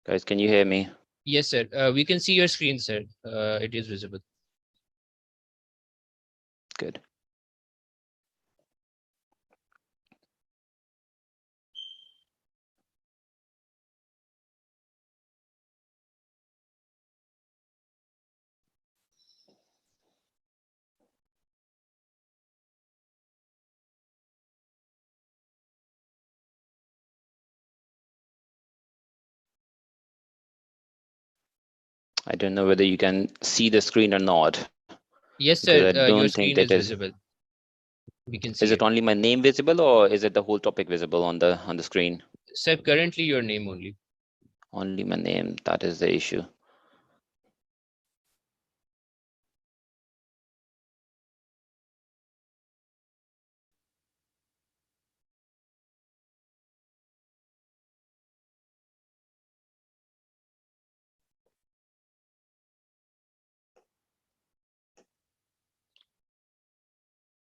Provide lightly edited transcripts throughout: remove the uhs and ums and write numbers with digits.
Guys, can you hear me? Yes, sir. We can see your screen, sir. It is visible. Good. I don't know whether you can see the screen or not, Yes, because I sir. don't Your think that screen is. is visible. We can Is see it it. only my name visible, or is it the whole topic visible on the screen? Sir, currently your name only. Only my name. That is the issue.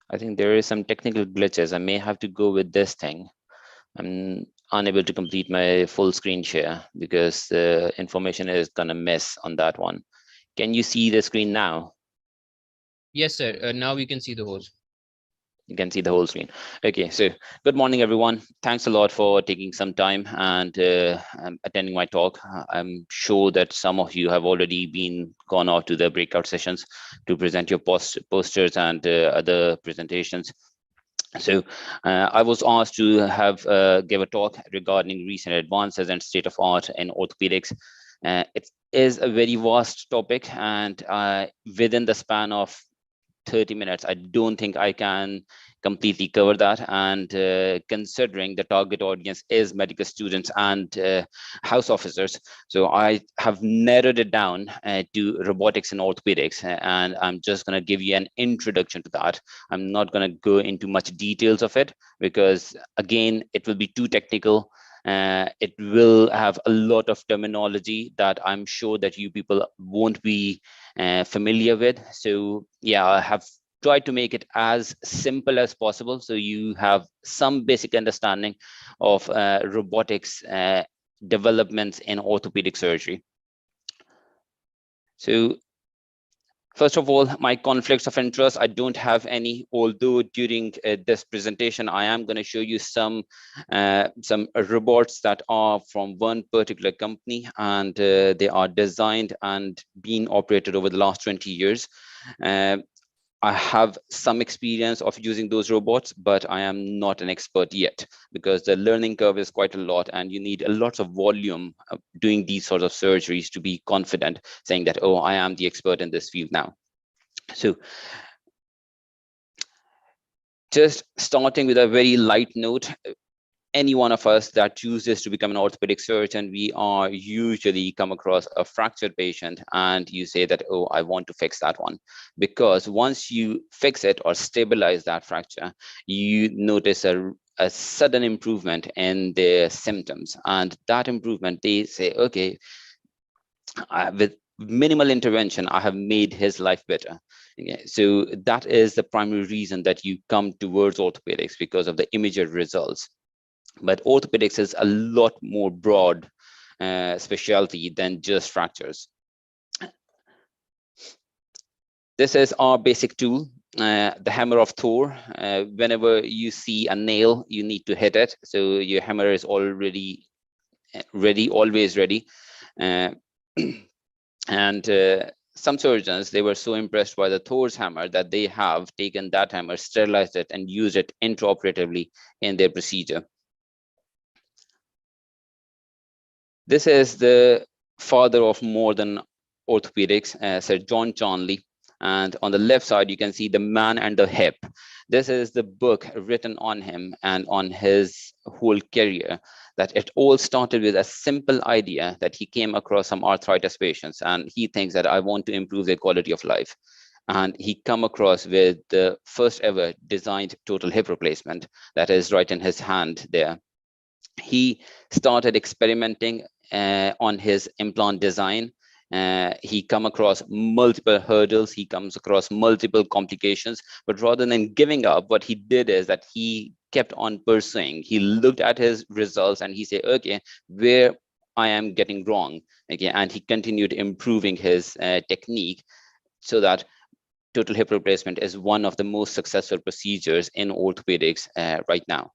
I think there is some technical glitches. I may have to go with this thing. I'm unable to complete my full screen share because the information is gonna miss on that one. Can you see the screen now? Yes, sir. Now we can see the host. You can see the whole screen. Okay, so good morning, everyone. Thanks a lot for taking some time and attending my talk. I'm sure that some of you have already been gone out to the breakout sessions to present your posters and other presentations. So I was asked to have give a talk regarding recent advances and state of art in orthopedics. It is a very vast topic, and within the span of 30 minutes, I don't think I can completely cover that. And considering the target audience is medical students and house officers, so I have narrowed it down to robotics and orthopedics, and I'm just going to give you an introduction to that. I'm not going to go into much details of it because, again, it will be too technical. It will have a lot of terminology that I'm sure that you people won't be familiar with. So yeah, I have tried to make it as simple as possible so you have some basic understanding of robotics developments in orthopedic surgery. So first of all, my conflicts of interest, I don't have any, although during this presentation, I am going to show you some robots that are from one particular company, and they are designed and being operated over the last 20 years. I have some experience of using those robots, but I am not an expert yet because the learning curve is quite a lot and you need a lot of volume doing these sorts of surgeries to be confident saying that, oh, I am the expert in this field now. So just starting with a very light note, any one of us that chooses to become an orthopedic surgeon, we are usually come across a fractured patient and you say that, oh, I want to fix that one. Because once you fix it or stabilize that fracture, you notice a sudden improvement in their symptoms. And that improvement, they say, okay, with minimal intervention, I have made his life better. Okay, so that is the primary reason that you come towards orthopedics, because of the immediate results. But orthopedics is a lot more broad specialty than just fractures. This is our basic tool, the hammer of Thor. Whenever you see a nail, you need to hit it. So your hammer is already ready, always ready. Uh, and some surgeons, they were so impressed by the Thor's hammer that they have taken that hammer, sterilized it, and used it intraoperatively in their procedure. This is the father of modern orthopedics, Sir John Charnley. And on the left side, you can see The Man and the Hip. This is the book written on him and on his whole career, that it all started with a simple idea that he came across some arthritis patients and he thinks that I want to improve their quality of life. And he come across with the first ever designed total hip replacement that is right in his hand there. He started experimenting on his implant design. He come across multiple hurdles, he comes across multiple complications, but rather than giving up, what he did is that he kept on pursuing. He looked at his results and he said, okay, where I am getting wrong. Okay, and he continued improving his technique, so that total hip replacement is one of the most successful procedures in orthopedics right now.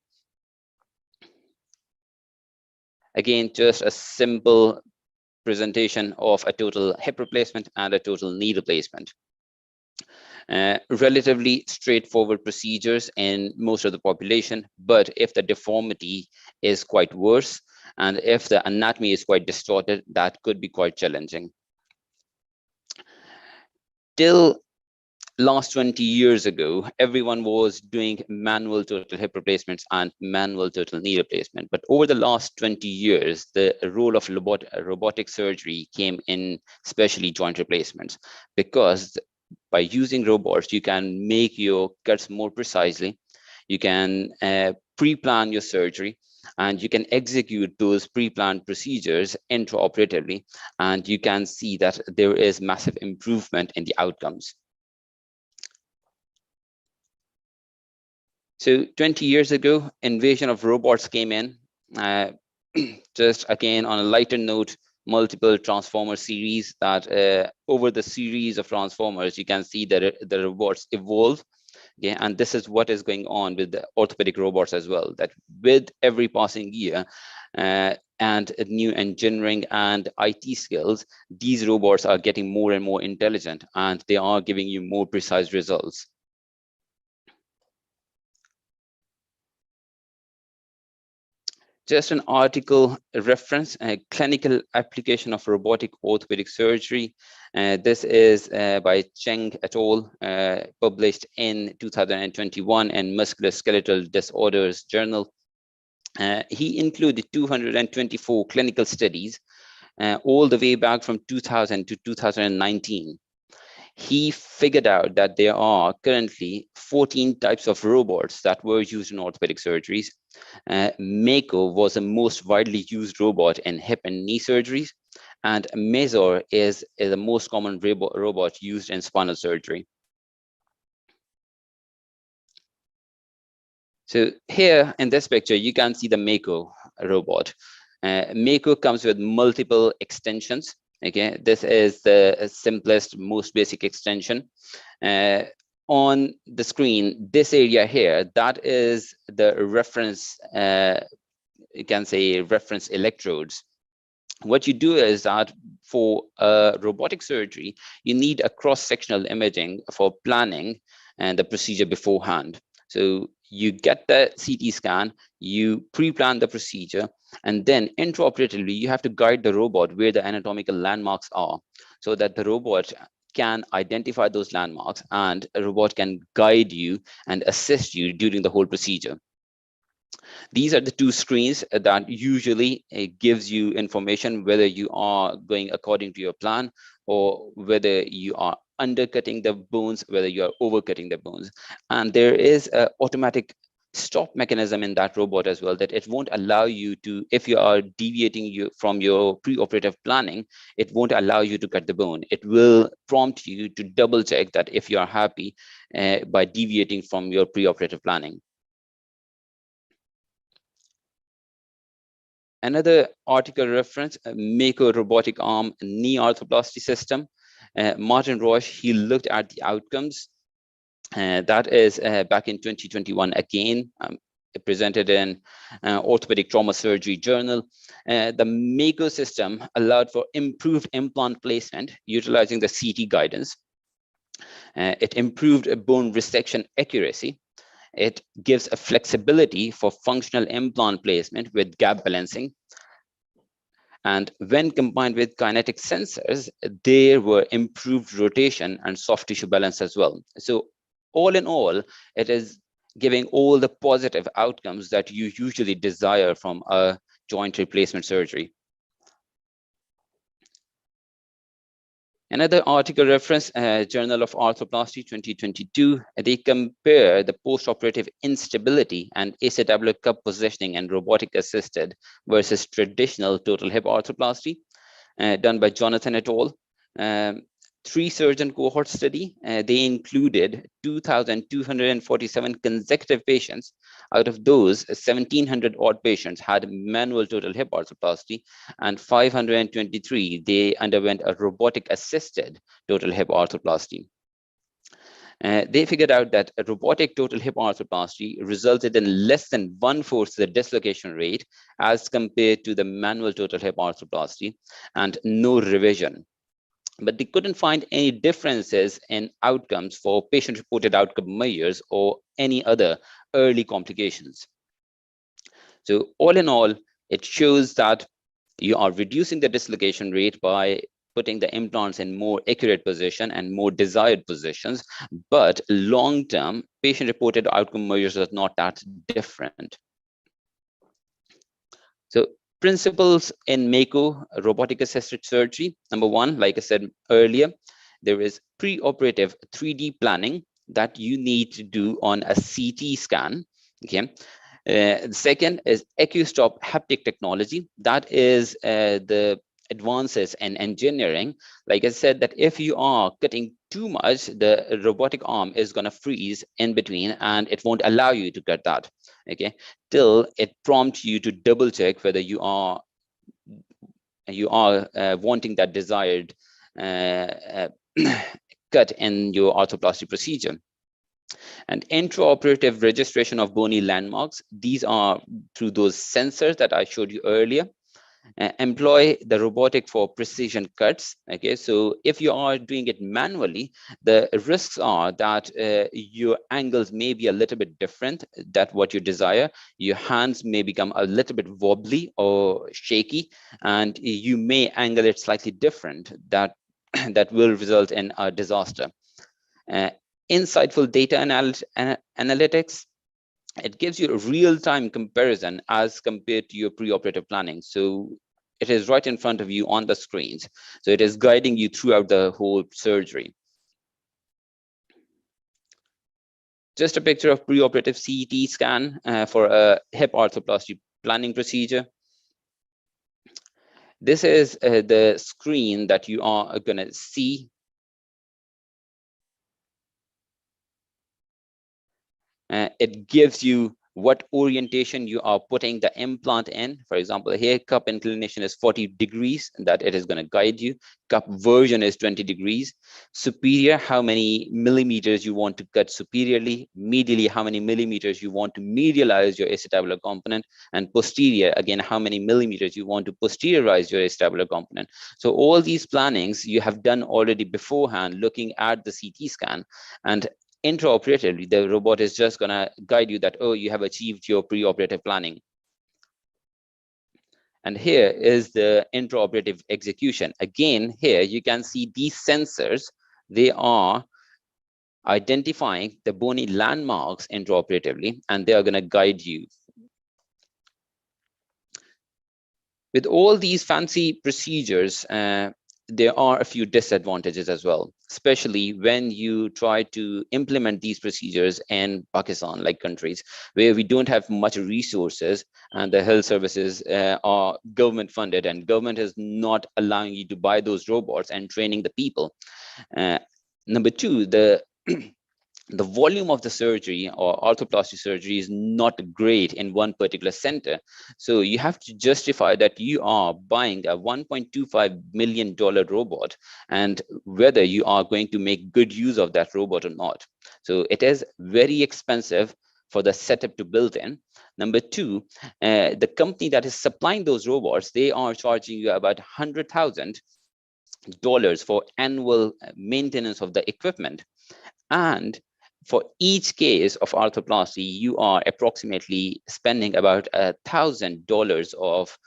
Again, just a simple presentation of a total hip replacement and a total knee replacement. Relatively straightforward procedures in most of the population, but if the deformity is quite worse and if the anatomy is quite distorted, that could be quite challenging. Till last 20 years ago, everyone was doing manual total hip replacements and manual total knee replacement. But over the last 20 years, the role of robotic surgery came in, especially joint replacements, because by using robots, you can make your cuts more precisely. You can pre-plan your surgery, and you can execute those pre-planned procedures intraoperatively, and you can see that there is massive improvement in the outcomes. So 20 years ago, invasion of robots came in. Just again, on a lighter note, multiple transformer series that over the series of transformers, you can see that the robots evolve. Okay, and this is what is going on with the orthopedic robots as well, that with every passing year and new engineering and IT skills, these robots are getting more and more intelligent, and they are giving you more precise results. Just an article reference, a clinical application of robotic orthopedic surgery. This is by Cheng et al., published in 2021 in Musculoskeletal Disorders Journal. He included 224 clinical studies, all the way back from 2000 to 2019. He figured out that there are currently 14 types of robots that were used in orthopedic surgeries. Mako was the most widely used robot in hip and knee surgeries, and Mazor is the most common robot used in spinal surgery. So here in this picture, you can see the Mako robot. Mako comes with multiple extensions. Okay, this is the simplest, most basic extension. On the screen, this area here, that is the reference, you can say reference electrodes. What you do is that for robotic surgery, you need a cross-sectional imaging for planning and the procedure beforehand. So you get the CT scan, you pre-plan the procedure, and then intraoperatively, you have to guide the robot where the anatomical landmarks are, so that the robot can identify those landmarks and a robot can guide you and assist you during the whole procedure. These are the two screens that usually gives you information whether you are going according to your plan or whether you are undercutting the bones, whether you are overcutting the bones. And there is an automatic stop mechanism in that robot as well, that it won't allow you to, if you are deviating from your pre-operative planning, it won't allow you to cut the bone. It will prompt you to double check that if you are happy by deviating from your pre-operative planning. Another article reference, Mako robotic arm knee arthroplasty system. Martin Roche, he looked at the outcomes. That is back in 2021 again, presented in Orthopedic Trauma Surgery Journal. The Mako system allowed for improved implant placement utilizing the CT guidance. It improved bone resection accuracy. It gives a flexibility for functional implant placement with gap balancing. And when combined with kinetic sensors, there were improved rotation and soft tissue balance as well. So all in all, it is giving all the positive outcomes that you usually desire from a joint replacement surgery. Another article reference, Journal of Arthroplasty 2022, they compare the postoperative instability and acetabular cup positioning and robotic assisted versus traditional total hip arthroplasty done by Jonathan et al. 3-surgeon cohort study. They included 2,247 consecutive patients. Out of those, 1,700 odd patients had manual total hip arthroplasty, and 523, they underwent a robotic assisted total hip arthroplasty. They figured out that a robotic total hip arthroplasty resulted in less than 1/4 the dislocation rate as compared to the manual total hip arthroplasty, and no revision. But they couldn't find any differences in outcomes for patient-reported outcome measures or any other early complications. So all in all, it shows that you are reducing the dislocation rate by putting the implants in more accurate position and more desired positions, but long-term patient-reported outcome measures are not that different. So principles in Mako robotic assisted surgery. Number one, like I said earlier, there is pre-operative 3D planning that you need to do on a CT scan. Okay. The second is EquiStop haptic technology. That is the advances in engineering. Like I said, that if you are cutting too much, the robotic arm is going to freeze in between and it won't allow you to cut that. Okay, till it prompts you to double check whether you are wanting that desired cut in your arthroplasty procedure. And intraoperative registration of bony landmarks, these are through those sensors that I showed you earlier. Employ the robotic for precision cuts. Okay, so if you are doing it manually, the risks are that your angles may be a little bit different than what you desire. Your hands may become a little bit wobbly or shaky, and you may angle it slightly different. That that will result in a disaster. Insightful data analytics. It gives you a real-time comparison as compared to your preoperative planning. So it is right in front of you on the screens. So it is guiding you throughout the whole surgery. Just a picture of preoperative CT scan for a hip arthroplasty planning procedure. This is the screen that you are going to see. It gives you what orientation you are putting the implant in. For example, here cup inclination is 40 degrees, that it is going to guide you. Cup version is 20 degrees. Superior, how many millimeters you want to cut superiorly. Medially, how many millimeters you want to medialize your acetabular component. And posterior, again, how many millimeters you want to posteriorize your acetabular component. So all these plannings you have done already beforehand, looking at the CT scan. And intraoperatively, the robot is just going to guide you that, oh, you have achieved your preoperative planning. And here is the intraoperative execution. Again, here you can see these sensors, they are identifying the bony landmarks intraoperatively, and they are going to guide you. With all these fancy procedures, there are a few disadvantages as well, especially when you try to implement these procedures in Pakistan, like countries where we don't have much resources and the health services are government funded, and government is not allowing you to buy those robots and training the people. Number two, the volume of the surgery or arthroplasty surgery is not great in one particular center. So you have to justify that you are buying a $1.25 million robot and whether you are going to make good use of that robot or not. So it is very expensive for the setup to build in. Number two, the company that is supplying those robots, they are charging you about $100,000 for annual maintenance of the equipment. And for each case of arthroplasty, you are approximately spending about $1,000 of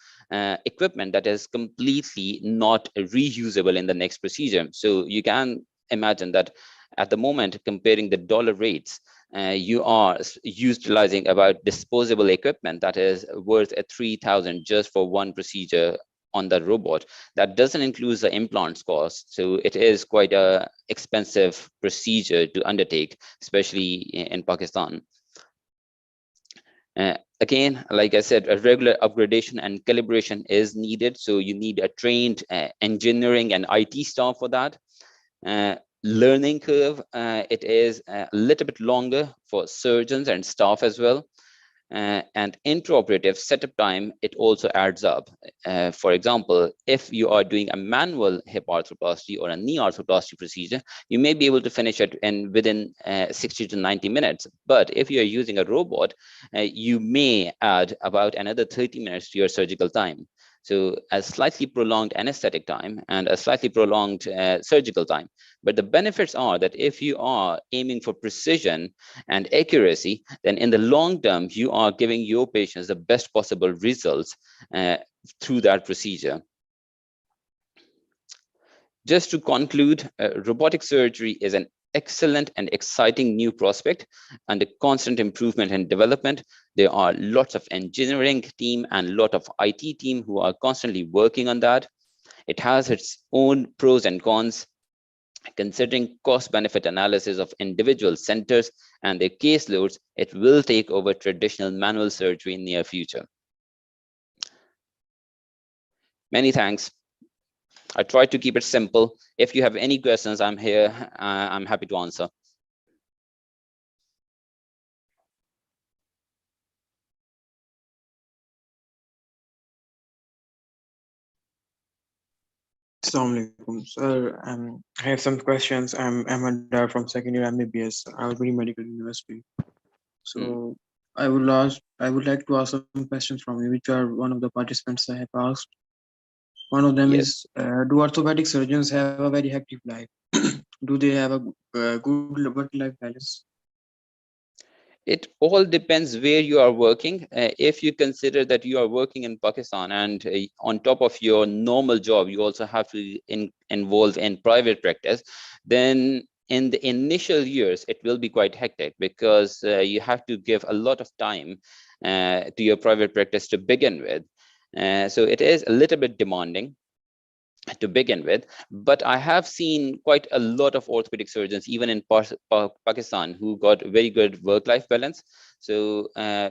equipment that is completely not reusable in the next procedure. So you can imagine that at the moment, comparing the dollar rates, you are utilizing about disposable equipment that is worth $3,000 just for one procedure on the robot. That doesn't include the implants cost. So it is quite a expensive procedure to undertake, especially in Pakistan. Again, like I said, a regular upgradation and calibration is needed. So you need a trained engineering and IT staff for that. Learning curve, it is a little bit longer for surgeons and staff as well. And intraoperative setup time, it also adds up. For example, if you are doing a manual hip arthroplasty or a knee arthroplasty procedure, you may be able to finish it within 60 to 90 minutes. But if you're using a robot, you may add about another 30 minutes to your surgical time. So a slightly prolonged anesthetic time and a slightly prolonged surgical time. But the benefits are that if you are aiming for precision and accuracy, then in the long term, you are giving your patients the best possible results through that procedure. Just to conclude, robotic surgery is an excellent and exciting new prospect and a constant improvement and development. There are lots of engineering team and lot of IT team who are constantly working on that. It has its own pros and cons. Considering cost-benefit analysis of individual centers and their caseloads, it will take over traditional manual surgery in near future. Many thanks. I tried to keep it simple. If you have any questions, I'm here. I'm happy to answer. Assalamu alaikum, sir. I have some questions. I'm Ahmad Dar from second year MBBS, Albury Medical University. So I would like to ask some questions from you, which are one of the participants I have asked. One of them Yes. is, do orthopedic surgeons have a very hectic life? Do they have a good work-life balance? It all depends where you are working. If you consider that you are working in Pakistan and on top of your normal job, you also have to involve in private practice, then in the initial years, it will be quite hectic because you have to give a lot of time to your private practice to begin with. So it is a little bit demanding to begin with, but I have seen quite a lot of orthopedic surgeons, even in Pakistan, who got very good work-life balance. So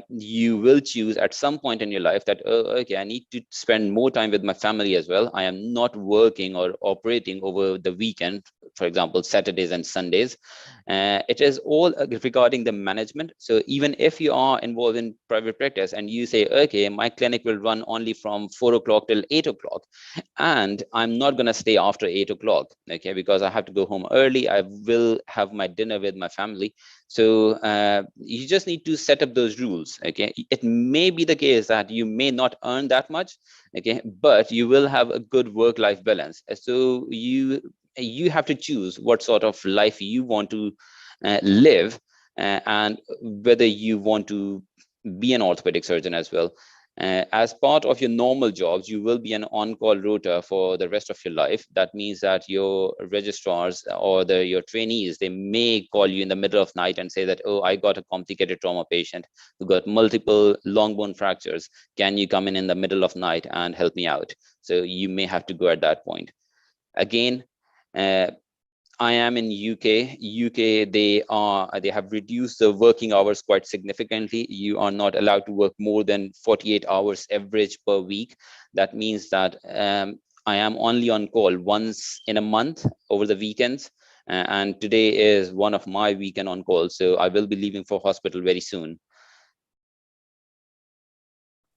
you will choose at some point in your life that, oh, okay, I need to spend more time with my family as well. I am not working or operating over the weekend, for example, Saturdays and Sundays. It is all regarding the management. So even if you are involved in private practice and you say, okay, my clinic will run only from 4 o'clock till 8 o'clock, and I'm not going to stay after 8 o'clock, okay, because I have to go home early. I will have my dinner with my family. So you just need to set up those rules, okay. It may be the case that you may not earn that much, okay, but you will have a good work-life balance. So you have to choose what sort of life you want to live, and whether you want to be an orthopedic surgeon as well. As part of your normal jobs, you will be an on-call rota for the rest of your life. That means that your registrars or your trainees, they may call you in the middle of night and say that, oh, I got a complicated trauma patient who got multiple long bone fractures. Can you come in the middle of night and help me out? So you may have to go at that point. Again, I am in UK. UK, they have reduced the working hours quite significantly. You are not allowed to work more than 48 hours average per week. That means that I am only on call once in a month over the weekends. And today is one of my weekend on call. So I will be leaving for hospital very soon.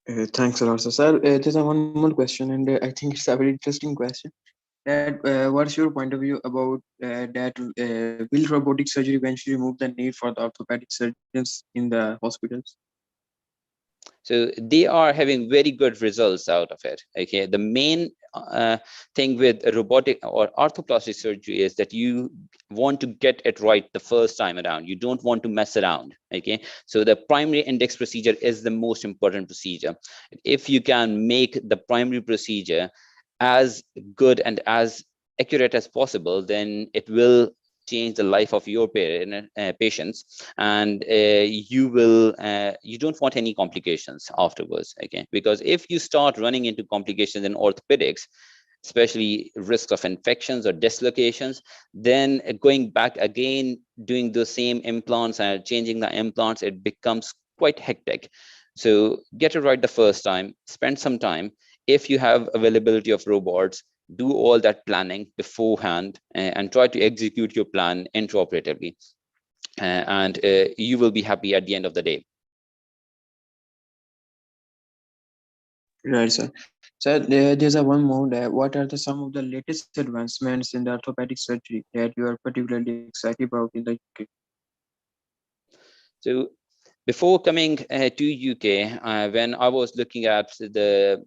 Thanks a lot, sir. Sir, there's one more question, and I think it's a very interesting question. That what's your point of view about that? Will robotic surgery eventually remove the need for the orthopedic surgeons in the hospitals? So they are having very good results out of it. Okay, the main thing with robotic or arthroplasty surgery is that you want to get it right the first time around. You don't want to mess around. Okay, so the primary index procedure is the most important procedure. If you can make the primary procedure as good and as accurate as possible, then it will change the life of your patients, and you don't want any complications afterwards, okay, because if you start running into complications in orthopedics, especially risks of infections or dislocations, then going back again, doing the same implants and changing the implants, it becomes quite hectic. So get it right the first time, spend some time. if you have availability of robots, do all that planning beforehand and try to execute your plan intraoperatively, and you will be happy at the end of the day. Right, sir. So there's a one more. What are some of the latest advancements in the orthopedic surgery that you are particularly excited about in the UK? So before coming to UK, when I was looking at the